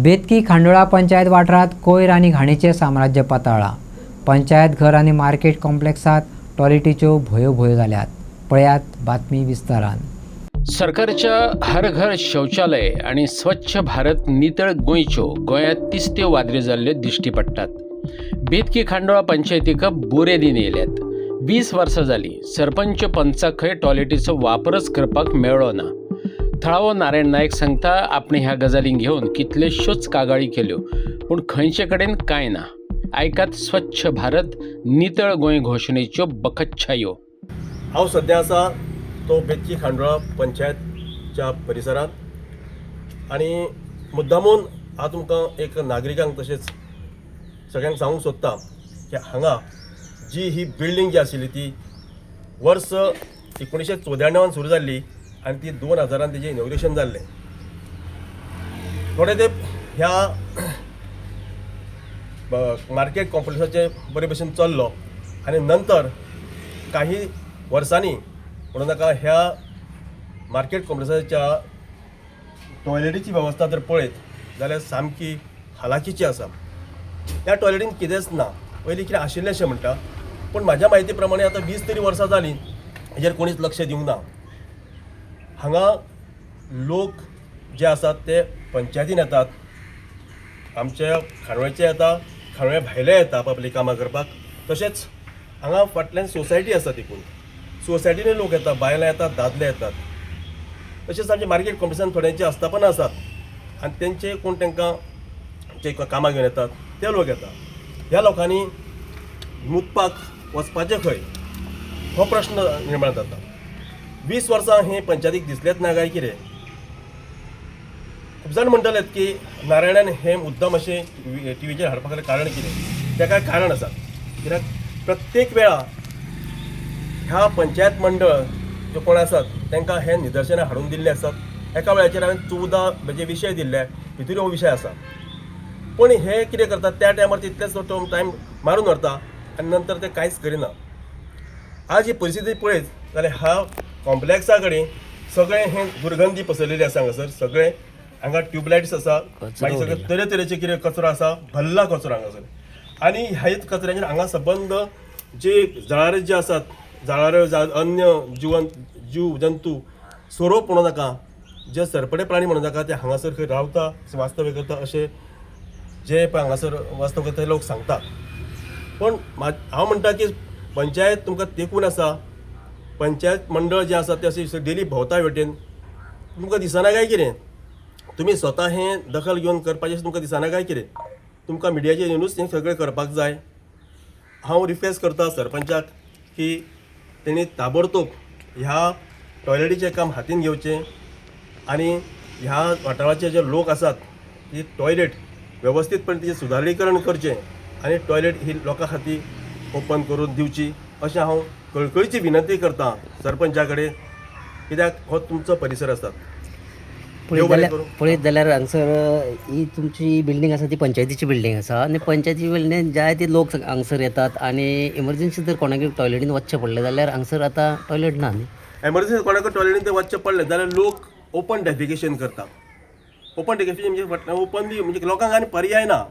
बेतकी खांडोळा पंचायत वाठारात कोयर आणि घाणीचे साम्राज्य पाताळ्ळां। पंचायत घर आणि मार्केट कॉम्प्लेक्सात टॉयलेटीच्यो भोयो जाल्यात। पळयात बातमी विस्तारान। सरकारच्या हर घर शौचालय आणि स्वच्छ भारत नितळ गोंयच्यो गोंयांत तिस्त्यो वादऱ्यो जाल्ल्यो दिश्टी पडटात। बेतकी खांडोळा पंचायतीक बरे दिन येयल्यात। 20 वर्सां जालीं सरपंच पंचाक खंय टॉयलेटीचो वापरच करपाक मेळ्ळो ना। थळावो नारायण नायक सांगता आपणे ह्या गजालींक घेवन कितल्योश्योच कागाळी केल्यो पूण खंयचे कडेन कांय ना। आयकात स्वच्छ भारत नितळ गोंय घोशणेच्यो बकच्छायो। हांव सध्या आसा तो बेतकी खांडोळा पंचायतच्या परिसरांत आनी मुद्दामून हांव तुमकां एक नागरिकांक तशेंच सगळ्यांक सांगूंक सोदतां की हांगा जी ही बिल्डींग जी आशिल्ली ती वर्स 1994 सुरू जाल्ली आनी ती 2000 तेजें इनॉग्रेशन जाल्लें। थोडे तेंप ह्या मार्केट कॉम्प्लेक्साचे बरे भशेन चल्लो आनी नंतर काही वर्सांनी म्हणून नाका ह्या मार्केट कॉम्प्लेक्साच्या टॉयलेटीची वेवस्था जर पळयत जाल्यार सामकी हालाकीची आसा। ह्या टॉयलेटीन कितेंच ना, पयलीं कितें आशिल्लें अशें म्हणटा, पूण म्हाज्या म्हायती प्रमाणे आतां 20 तरी वर्सां जालीं हेजेर कोणीच लक्ष दिवंक ना। हांगा लोक जे आसात ते पंचायतीन येतात, आमच्या खांडोळेचे येता, खांडोळे भायले येता आपली कामां करपाक। तशेंच हांगा फाटल्यान सोसायटी आसा देखून सोसायटीनूय लोक येतात, बायलां येतात, दादले येतात। तशेंच आमचे मार्केट कॉम्प्लेक्सान थोड्यांचे आस्थापना आसात आनी तेंचे कोण तांकां जे कामां घेवन येतात ते लोक येतात। ह्या लोकांनी न्हिदपाक वचपाचें खंय हो प्रश्न निर्माण जाता। 20 वर्सां हे पंचायतीक दिसलेच ना काय कितें? खूब जाण म्हणटालेत की नारायणान हे मुद्दाम अशें टीव्हीचेर हाडपाक कारण कितें? तेका कारण आसा, कित्याक प्रत्येक वेळा ह्या पंचायत मंडळ जे कोण आसात तांकां हे निदर्शनां हाडून दिल्ले आसात। एका वेळाचेर हांवें 14 म्हणजे विशय दिल्ले, भितर हो विशय आसा, पूण हे कितें करतात त्या टायमार तितलेच टायम मारून व्हरता आनी नंतर ते कांयच करिना। आज ही परिस्थिती पळयत जाल्यार ह्या कॉम्प्लेक्सा कडेन सगळें हें दुर्गंधी पसरलेली आसा। हांगासर सगळें हांगा ट्यूबलायट्स आसा, मागीर सगळे तरेतरेचे कितें कचरो आसा, भल्ला कचरो हांगासर। आनी ह्याच कचऱ्याचेर हांगा संबंद जे जळारे जे आसात, जळारे अन्य जीव जंतू सोरोप म्हणूं नाका, जे सरपटे प्राणी म्हणूं नाका, ते हांगासर खंय रावता, वास्तव्य करता अशें जे पळय हांगासर वास्तव करता ते लोक सांगतात। पूण हांव म्हणटा की पंचायत तुमकां तेंकून आसा, पंचायत मंडळ जे आसा ते अशें डेली भोंवता वटेन तुमकां दिसना काय कितें? तुमी स्वता हें दखल घेवन करपाचें तुमकां दिसना काय कितें? तुमकां मिडियाचेर येवनूच हें सगळें करपाक जाय। हांव रिक्वेस्ट करता सरपंचाक की तेणी ताबडतोब ह्या टॉयलेटीचें काम हातीन घेवचें आनी ह्या वाठाराचे जे लोक आसात ती टॉयलेट वेवस्थीतपणे तिचें सुदारीकरण करचें आनी टॉयलेट ही लोकां खातीर ओपन करून दिवची अशें हांव कळकळीची विनंती करतां सरपंचा कडेन, कित्याक हो तुमचो परिसर आसा। पळयत जाल्यार हांगसर ही तुमची बिल्डींग आसा ती पंचायतीची बिल्डींग आसा आनी पंचायती बिल्डींग जायते लोक हांगसर येतात आनी इमर्जन्सी जर कोणाक टॉयलेटीन वचचें पडलें जाल्यार हांगसर आतां टॉयलेट ना न्ही। एमर्जन्सी कोणाक टॉयलेटीन ते वचचें पडलें जाल्यार लोक ओपन डेफिकेशन करता। ओपन डेफिकेशन म्हणजे ओपनली म्हणजे लोकांक आनी पर्याय ना।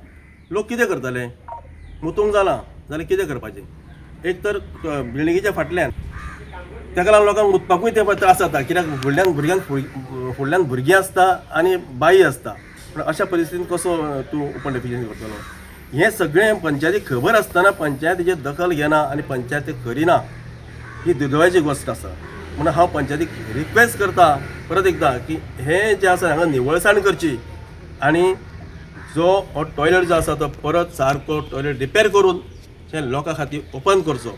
लोक कितें करतले? मुतूंक जालां जाल्यार कितें करपाचें? एक तर बिल्डिंगेच्या फाटल्यान ताका लागून लोकांक मुतपाकूय ते त्रास जाता, कित्याक फुडल्यान भुरगीं आसता आनी बाई आसता। पूण अशा परिस्थितीन कसो तूं ओपन डेफिकेशन करतलो? हें सगळें पंचायतीक खबर आसतना पंचायतीची दखल घेना आनी पंचायत तें करिना, ही दुर्दैवाची गोश्ट आसा। म्हणून हांव पंचायतीक रिक्वेस्ट करता परत एकदां की हें जें आसा हांगा निवळसाण करची आनी जो हो टॉयलेट जो आसा तो परत सारको टॉयलेट रिपेर करून लोकां खातीर ओपन करचो